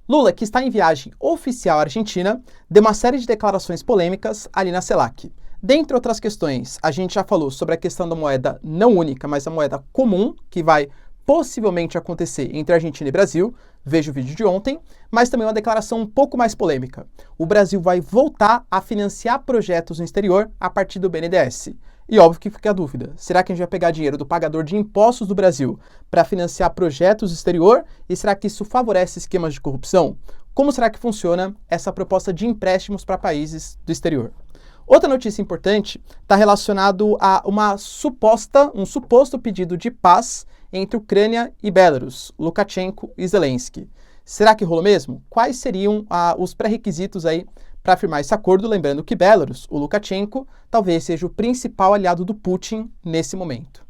Lula, que está em viagem oficial à Argentina, deu uma série de declarações polêmicas ali na CELAC. Dentre outras questões, a gente já falou sobre a questão da moeda não única, mas a moeda comum, que vai possivelmente acontecer entre Argentina e Brasil, veja o vídeo de ontem, mas também uma declaração um pouco mais polêmica. O Brasil vai voltar a financiar projetos no exterior a partir do BNDES. E óbvio que fica a dúvida, será que a gente vai pegar dinheiro do pagador de impostos do Brasil para financiar projetos no exterior? E será que isso favorece esquemas de corrupção? Como será que funciona essa proposta de empréstimos para países do exterior? Outra notícia importante está relacionado a um suposto pedido de paz entre Ucrânia e Belarus, Lukashenko e Zelensky. Será que rolou mesmo? Quais seriam os pré-requisitos aí para firmar esse acordo? Lembrando que Belarus, o Lukashenko, talvez seja o principal aliado do Putin nesse momento.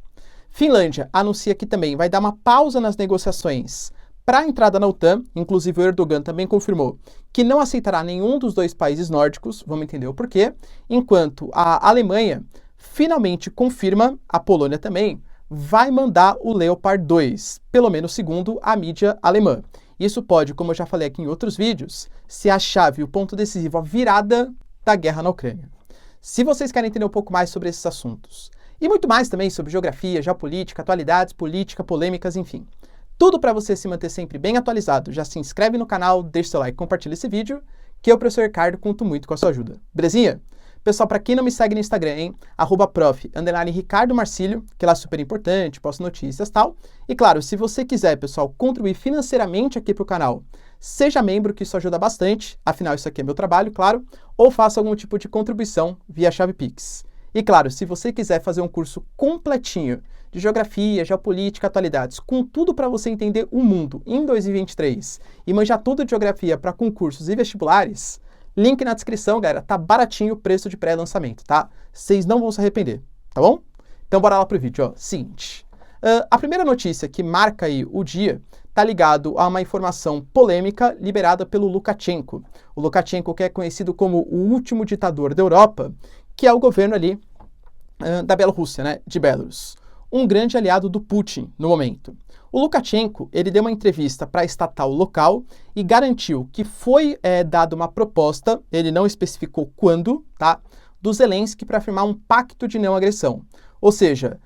Finlândia anuncia que também vai dar uma pausa nas negociações para a entrada na OTAN, inclusive o Erdogan também confirmou que não aceitará nenhum dos dois países nórdicos, vamos entender o porquê, enquanto a Alemanha finalmente confirma, a Polônia também, vai mandar o Leopard 2, pelo menos segundo a mídia alemã. Isso pode, como eu já falei aqui em outros vídeos, ser a chave, o ponto decisivo, a virada da guerra na Ucrânia. Se vocês querem entender um pouco mais sobre esses assuntos, e muito mais também sobre geografia, geopolítica, atualidades, política, polêmicas, enfim, tudo para você se manter sempre bem atualizado, já se inscreve no canal, deixa seu like, compartilha esse vídeo, que eu, professor Ricardo, conto muito com a sua ajuda. Belezinha? Pessoal, para quem não me segue no Instagram, hein? @prof_Ricardo Marcílio, que lá é super importante, posto notícias e tal. E claro, se você quiser, pessoal, contribuir financeiramente aqui para o canal, seja membro, que isso ajuda bastante, afinal isso aqui é meu trabalho, claro, ou faça algum tipo de contribuição via chave Pix. E claro, se você quiser fazer um curso completinho de geografia, geopolítica, atualidades, com tudo para você entender o mundo em 2023 e manjar tudo de geografia para concursos e vestibulares, link na descrição, galera, tá baratinho o preço de pré-lançamento, tá? Vocês não vão se arrepender, tá bom? Então bora lá pro vídeo, ó. Seguinte, a primeira notícia que marca aí o dia tá ligado a uma informação polêmica liberada pelo Lukashenko. O Lukashenko, que é conhecido como o último ditador da Europa, que é o governo ali da Bielorrússia, né, de Belarus. Um grande aliado do Putin no momento. O Lukashenko, ele deu uma entrevista para a estatal local e garantiu que foi dada uma proposta, ele não especificou quando, tá, do Zelensky para firmar um pacto de não agressão. Ou seja,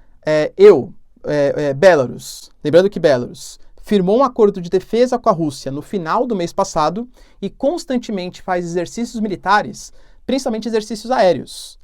Belarus, lembrando que Belarus firmou um acordo de defesa com a Rússia no final do mês passado e constantemente faz exercícios militares, principalmente exercícios aéreos.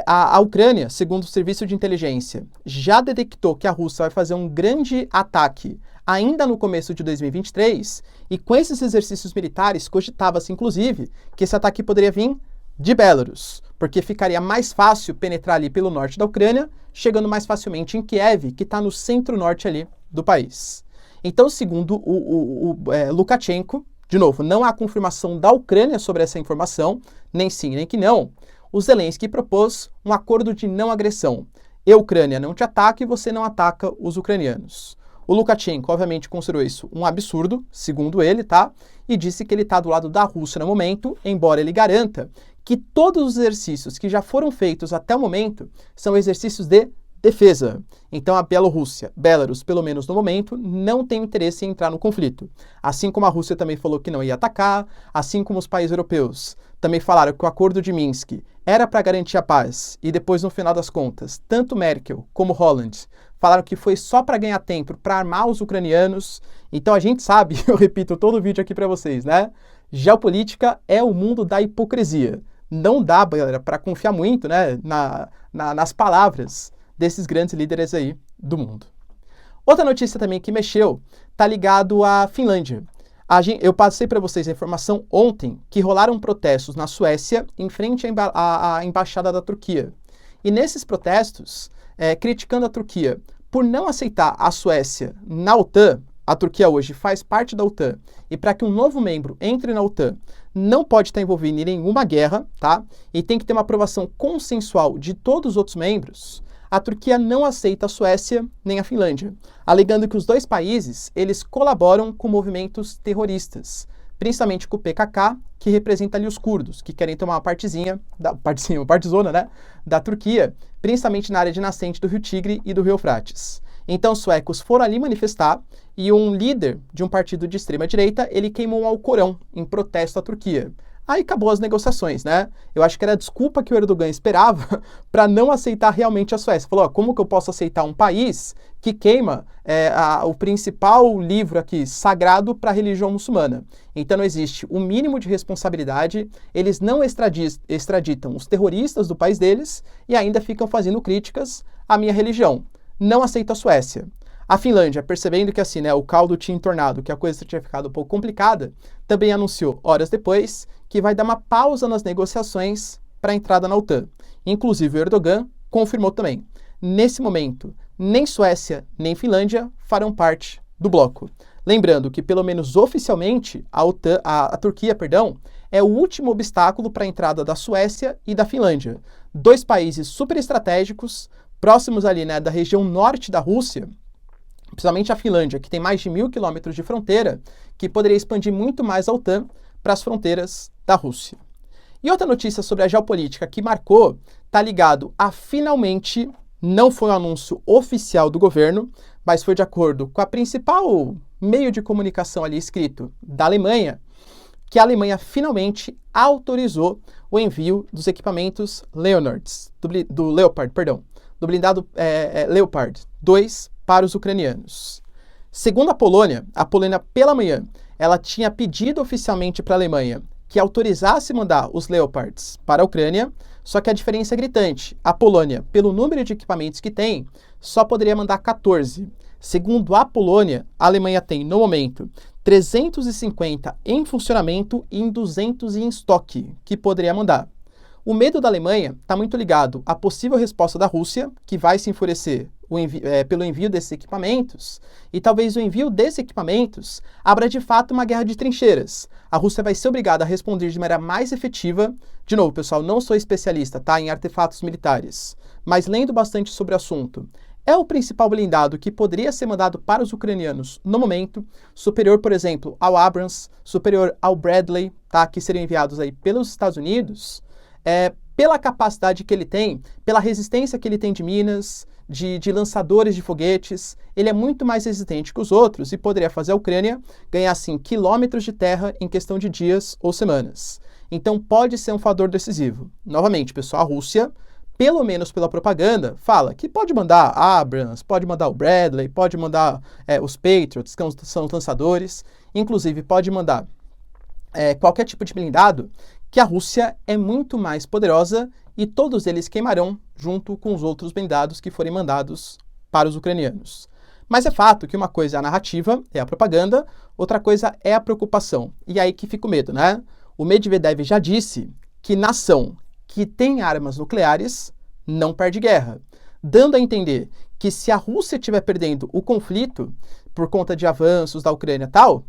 A Ucrânia, segundo o serviço de inteligência, já detectou que a Rússia vai fazer um grande ataque ainda no começo de 2023, e com esses exercícios militares cogitava-se, inclusive, que esse ataque poderia vir de Belarus, porque ficaria mais fácil penetrar ali pelo norte da Ucrânia, chegando mais facilmente em Kiev, que está no centro-norte ali do país. Então, segundo o Lukashenko, de novo, não há confirmação da Ucrânia sobre essa informação, nem sim, nem que não, o Zelensky propôs um acordo de não agressão. A Ucrânia não te ataca e você não ataca os ucranianos. O Lukashenko, obviamente, considerou isso um absurdo, segundo ele, tá? E disse que ele está do lado da Rússia no momento, embora ele garanta que todos os exercícios que já foram feitos até o momento são exercícios de defesa. Então a Bielorrússia, Belarus, pelo menos no momento, não tem interesse em entrar no conflito. Assim como a Rússia também falou que não ia atacar, assim como os países europeus também falaram que o acordo de Minsk era para garantir a paz, e depois, no final das contas, tanto Merkel como Holland falaram que foi só para ganhar tempo, para armar os ucranianos. Então a gente sabe, eu repito todo o vídeo aqui para vocês, né? Geopolítica é o mundo da hipocrisia. Não dá, galera, para confiar muito, né, nas palavras desses grandes líderes aí do mundo. Outra notícia também que mexeu tá ligado à Finlândia. Eu passei para vocês a informação ontem que rolaram protestos na Suécia em frente à embaixada da Turquia. E nesses protestos, criticando a Turquia por não aceitar a Suécia na OTAN, a Turquia hoje faz parte da OTAN, e para que um novo membro entre na OTAN, não pode estar envolvido em nenhuma guerra, tá? E tem que ter uma aprovação consensual de todos os outros membros. A Turquia não aceita a Suécia nem a Finlândia, alegando que os dois países eles colaboram com movimentos terroristas, principalmente com o PKK, que representa ali os curdos, que querem tomar uma partezona, né, da Turquia, principalmente na área de nascente do Rio Tigre e do Rio Eufrates. Então, os suecos foram ali manifestar e um líder de um partido de extrema-direita, ele queimou um Alcorão em protesto à Turquia. Aí acabou as negociações, né? Eu acho que era a desculpa que o Erdogan esperava para não aceitar realmente a Suécia. Falou, ó, como que eu posso aceitar um país que queima o principal livro aqui, sagrado para a religião muçulmana? Então não existe o mínimo de responsabilidade, eles não extraditam os terroristas do país deles e ainda ficam fazendo críticas à minha religião. Não aceito a Suécia. A Finlândia, percebendo que assim, né, o caldo tinha entornado, que a coisa tinha ficado um pouco complicada, também anunciou, horas depois, que vai dar uma pausa nas negociações para a entrada na OTAN. Inclusive, o Erdogan confirmou também. Nesse momento, nem Suécia nem Finlândia farão parte do bloco. Lembrando que, pelo menos oficialmente, a Turquia, é o último obstáculo para a entrada da Suécia e da Finlândia. Dois países super estratégicos, próximos ali, né, da região norte da Rússia, principalmente a Finlândia, que tem mais de 1.000 quilômetros de fronteira, que poderia expandir muito mais a OTAN para as fronteiras da Rússia. E outra notícia sobre a geopolítica que marcou está ligado a finalmente, não foi um anúncio oficial do governo, mas foi de acordo com a principal meio de comunicação ali escrito da Alemanha, que a Alemanha finalmente autorizou o envio dos equipamentos do blindado Leopard 2 para os ucranianos. Segundo a Polônia pela manhã, ela tinha pedido oficialmente para a Alemanha que autorizasse mandar os Leopards para a Ucrânia, só que a diferença é gritante. A Polônia, pelo número de equipamentos que tem, só poderia mandar 14. Segundo a Polônia, a Alemanha tem, no momento, 350 em funcionamento e 200 em estoque, que poderia mandar. O medo da Alemanha está muito ligado à possível resposta da Rússia, que vai se enfurecer pelo envio desses equipamentos, e talvez o envio desses equipamentos abra de fato uma guerra de trincheiras. A Rússia vai ser obrigada a responder de maneira mais efetiva. De novo, pessoal, não sou especialista, tá, em artefatos militares, mas lendo bastante sobre o assunto. É o principal blindado que poderia ser mandado para os ucranianos no momento, superior, por exemplo, ao Abrams, superior ao Bradley, tá, que seriam enviados aí pelos Estados Unidos, pela capacidade que ele tem, pela resistência que ele tem de minas, de lançadores de foguetes, ele é muito mais resistente que os outros e poderia fazer a Ucrânia ganhar, assim, quilômetros de terra em questão de dias ou semanas. Então pode ser um fator decisivo. Novamente, pessoal, a Rússia, pelo menos pela propaganda, fala que pode mandar Abrams, pode mandar o Bradley, pode mandar os Patriots, que são os lançadores, inclusive pode mandar qualquer tipo de blindado, que a Rússia é muito mais poderosa e todos eles queimarão junto com os outros blindados que forem mandados para os ucranianos. Mas é fato que uma coisa é a narrativa, é a propaganda, outra coisa é a preocupação. E aí que fica o medo, né? O Medvedev já disse que nação que tem armas nucleares não perde guerra, dando a entender que se a Rússia estiver perdendo o conflito por conta de avanços da Ucrânia e tal,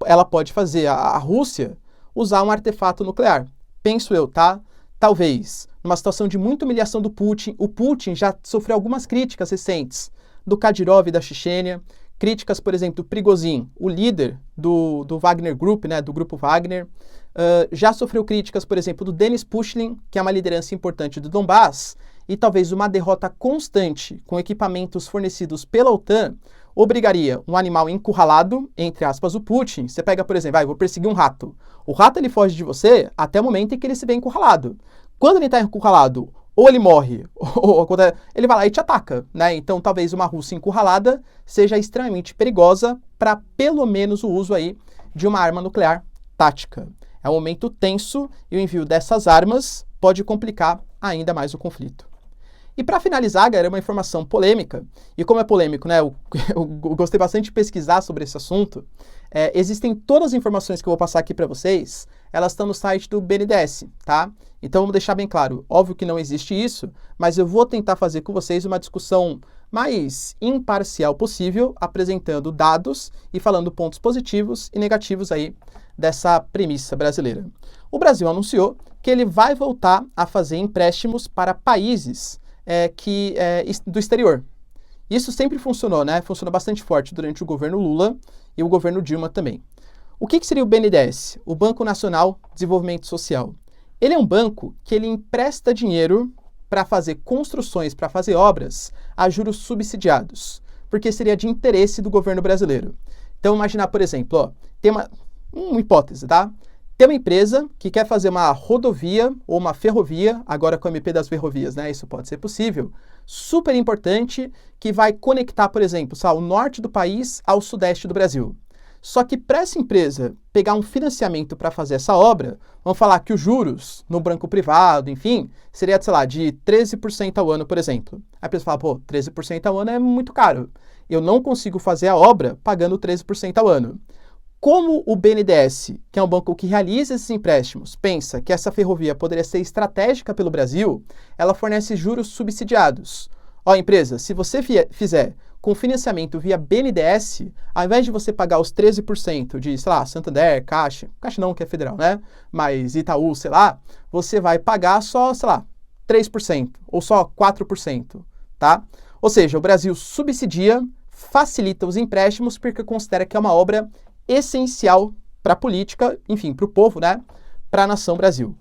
ela pode fazer a Rússia usar um artefato nuclear. Penso eu, tá? Talvez, numa situação de muita humilhação do Putin, o Putin já sofreu algumas críticas recentes do Kadyrov e da Chechênia, críticas, por exemplo, do Prigozhin, o líder do Wagner Group, né, do grupo Wagner, já sofreu críticas, por exemplo, do Denis Pushilin, que é uma liderança importante do Donbass, e talvez uma derrota constante com equipamentos fornecidos pela OTAN obrigaria um animal encurralado, entre aspas, o Putin. Você pega, por exemplo, vou perseguir um rato. O rato ele foge de você até o momento em que ele se vê encurralado. Quando ele está encurralado, ou ele morre, ou ele vai lá e te ataca, né? Então, talvez uma Rússia encurralada seja extremamente perigosa para, pelo menos, o uso aí de uma arma nuclear tática. É um momento tenso e o envio dessas armas pode complicar ainda mais o conflito. E para finalizar, galera, uma informação polêmica, e como é polêmico, né, eu gostei bastante de pesquisar sobre esse assunto, existem todas as informações que eu vou passar aqui para vocês, elas estão no site do BNDES, tá? Então vamos deixar bem claro, óbvio que não existe isso, mas eu vou tentar fazer com vocês uma discussão mais imparcial possível, apresentando dados e falando pontos positivos e negativos aí dessa premissa brasileira. O Brasil anunciou que ele vai voltar a fazer empréstimos para países do exterior. Isso sempre funcionou, né? Funcionou bastante forte durante o governo Lula e o governo Dilma também. O que seria o BNDES? O Banco Nacional de Desenvolvimento Social. Ele é um banco que ele empresta dinheiro para fazer construções, para fazer obras a juros subsidiados. porque seria de interesse do governo brasileiro. Então, imaginar, por exemplo, ó, tem uma hipótese, tá? Tem uma empresa que quer fazer uma rodovia ou uma ferrovia, agora com o MP das ferrovias, né? Isso pode ser possível. Super importante, que vai conectar, por exemplo, o norte do país ao sudeste do Brasil. Só que para essa empresa pegar um financiamento para fazer essa obra, vamos falar que os juros no banco privado, enfim, seria, sei lá, de 13% ao ano, por exemplo. Aí a pessoa fala, pô, 13% ao ano é muito caro. Eu não consigo fazer a obra pagando 13% ao ano. Como o BNDES, que é um banco que realiza esses empréstimos, pensa que essa ferrovia poderia ser estratégica pelo Brasil, ela fornece juros subsidiados. Ó, empresa, se você fizer com financiamento via BNDES, ao invés de você pagar os 13% de, sei lá, Santander, Caixa não, que é federal, né? Mas Itaú, sei lá, você vai pagar só, sei lá, 3% ou só 4%, tá? Ou seja, o Brasil subsidia, facilita os empréstimos porque considera que é uma obra essencial para a política, enfim, para o povo, né? Para a nação Brasil.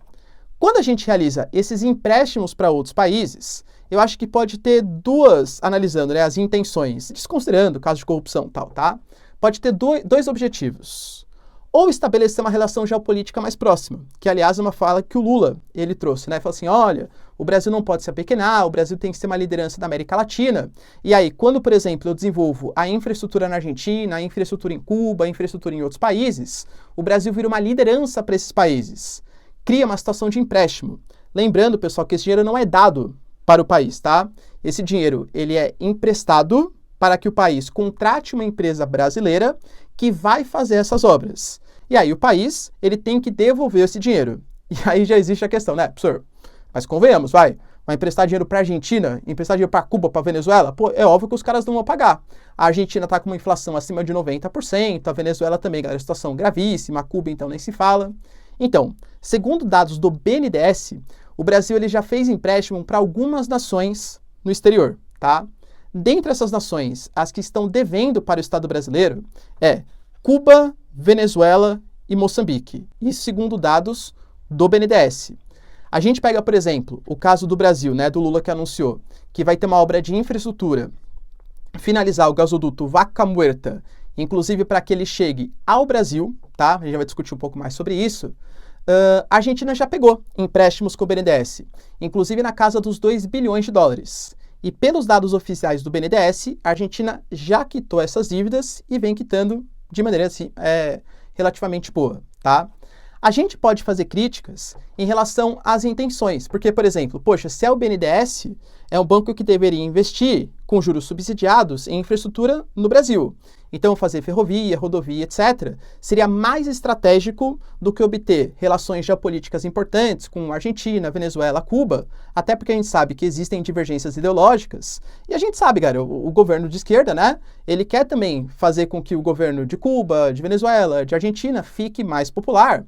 Quando a gente realiza esses empréstimos para outros países, eu acho que pode ter duas, analisando, né, as intenções, desconsiderando o caso de corrupção e tal, tá? Pode ter dois objetivos. Ou estabelecer uma relação geopolítica mais próxima, que aliás é uma fala que o Lula, ele trouxe, né? Falou assim, olha, o Brasil não pode se apequenar, o Brasil tem que ser uma liderança da América Latina. E aí, quando, por exemplo, eu desenvolvo a infraestrutura na Argentina, a infraestrutura em Cuba, a infraestrutura em outros países, o Brasil vira uma liderança para esses países. Cria uma situação de empréstimo. Lembrando, pessoal, que esse dinheiro não é dado para o país, tá? Esse dinheiro, ele é emprestado para que o país contrate uma empresa brasileira que vai fazer essas obras. E aí o país, ele tem que devolver esse dinheiro. E aí já existe a questão, né, professor? Mas convenhamos, vai emprestar dinheiro para a Argentina, emprestar dinheiro para Cuba, para Venezuela? Pô, é óbvio que os caras não vão pagar. A Argentina está com uma inflação acima de 90%, a Venezuela também, galera, situação gravíssima, a Cuba então nem se fala. Então, segundo dados do BNDES, o Brasil ele já fez empréstimo para algumas nações no exterior, tá? Dentre essas nações, as que estão devendo para o Estado brasileiro é Cuba, Venezuela e Moçambique. Isso segundo dados do BNDES. A gente pega, por exemplo, o caso do Brasil, né, do Lula que anunciou que vai ter uma obra de infraestrutura, finalizar o gasoduto Vaca Muerta, inclusive para que ele chegue ao Brasil, tá? A gente vai discutir um pouco mais sobre isso. A Argentina já pegou empréstimos com o BNDES, inclusive na casa dos 2 bilhões de dólares. E pelos dados oficiais do BNDES, a Argentina já quitou essas dívidas e vem quitando de maneira assim, relativamente boa, tá? A gente pode fazer críticas em relação às intenções, porque, por exemplo, poxa, se é o BNDES, é um banco que deveria investir com juros subsidiados em infraestrutura no Brasil. Então, fazer ferrovia, rodovia, etc., seria mais estratégico do que obter relações geopolíticas importantes com Argentina, Venezuela, Cuba, até porque a gente sabe que existem divergências ideológicas, e a gente sabe, cara, o governo de esquerda, né, ele quer também fazer com que o governo de Cuba, de Venezuela, de Argentina fique mais popular,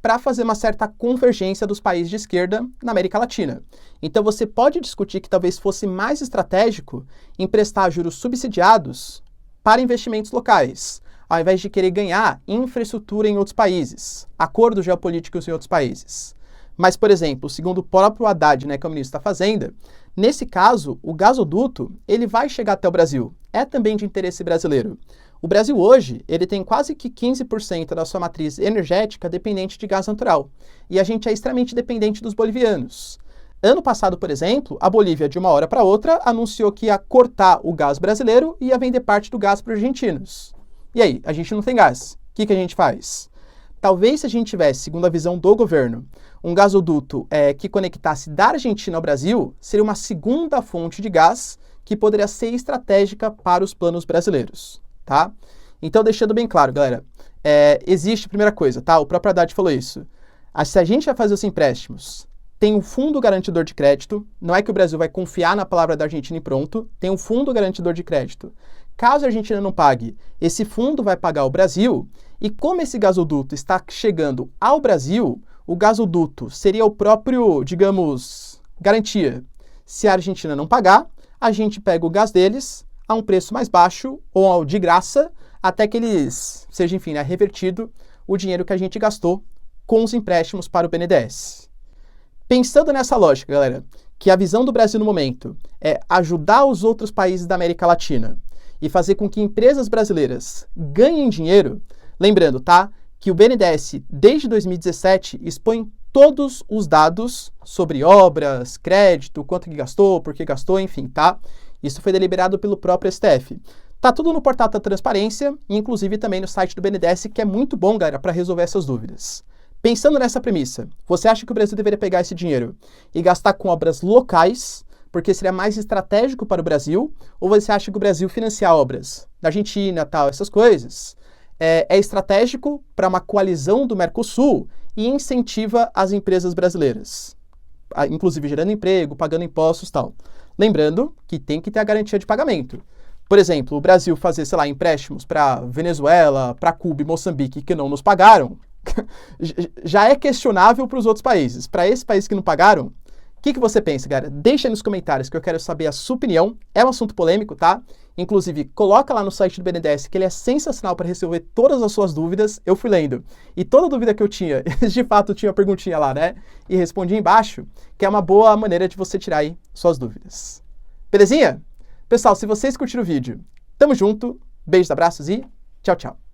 para fazer uma certa convergência dos países de esquerda na América Latina. Então você pode discutir que talvez fosse mais estratégico emprestar juros subsidiados para investimentos locais, ao invés de querer ganhar infraestrutura em outros países, acordos geopolíticos em outros países. Mas, por exemplo, segundo o próprio Haddad, né, que é o ministro da Fazenda, nesse caso, o gasoduto ele vai chegar até o Brasil. É também de interesse brasileiro. O Brasil hoje, ele tem quase que 15% da sua matriz energética dependente de gás natural. E a gente é extremamente dependente dos bolivianos. Ano passado, por exemplo, a Bolívia, de uma hora para outra, anunciou que ia cortar o gás brasileiro e ia vender parte do gás para os argentinos. E aí, a gente não tem gás. O que a gente faz? Talvez se a gente tivesse, segundo a visão do governo, um gasoduto que conectasse da Argentina ao Brasil, seria uma segunda fonte de gás que poderia ser estratégica para os planos brasileiros. Tá? Então, deixando bem claro, galera, existe, primeira coisa, tá? O próprio Haddad falou isso. Se a gente vai fazer os empréstimos, tem um fundo garantidor de crédito, não é que o Brasil vai confiar na palavra da Argentina e pronto, tem um fundo garantidor de crédito. Caso a Argentina não pague, esse fundo vai pagar o Brasil, e como esse gasoduto está chegando ao Brasil, o gasoduto seria o próprio, digamos, garantia. Se a Argentina não pagar, a gente pega o gás deles a um preço mais baixo ou de graça, até que eles seja, enfim, revertido o dinheiro que a gente gastou com os empréstimos para o BNDES. Pensando nessa lógica, galera, que a visão do Brasil no momento é ajudar os outros países da América Latina e fazer com que empresas brasileiras ganhem dinheiro, lembrando, tá, que o BNDES, desde 2017, expõe todos os dados sobre obras, crédito, quanto que gastou, por que gastou, enfim, tá? Isso foi deliberado pelo próprio STF. Tá tudo no portal da transparência, e inclusive também no site do BNDES, que é muito bom, galera, para resolver essas dúvidas. Pensando nessa premissa, você acha que o Brasil deveria pegar esse dinheiro e gastar com obras locais, porque seria mais estratégico para o Brasil, ou você acha que o Brasil financiar obras da Argentina, tal, essas coisas, é estratégico para uma coalizão do Mercosul e incentiva as empresas brasileiras, inclusive gerando emprego, pagando impostos, tal. Lembrando que tem que ter a garantia de pagamento. Por exemplo, o Brasil fazer, sei lá, empréstimos para Venezuela, para Cuba e Moçambique que não nos pagaram, já é questionável para os outros países. Para esse país que não pagaram, o que você pensa, galera? Deixa aí nos comentários que eu quero saber a sua opinião. É um assunto polêmico, tá? Inclusive, coloca lá no site do BNDES, que ele é sensacional para resolver todas as suas dúvidas. Eu fui lendo. E toda dúvida que eu tinha, de fato, tinha uma perguntinha lá, né? E respondi embaixo, que é uma boa maneira de você tirar aí suas dúvidas. Belezinha? Pessoal, se vocês curtiram o vídeo, tamo junto, beijos, abraços e tchau, tchau.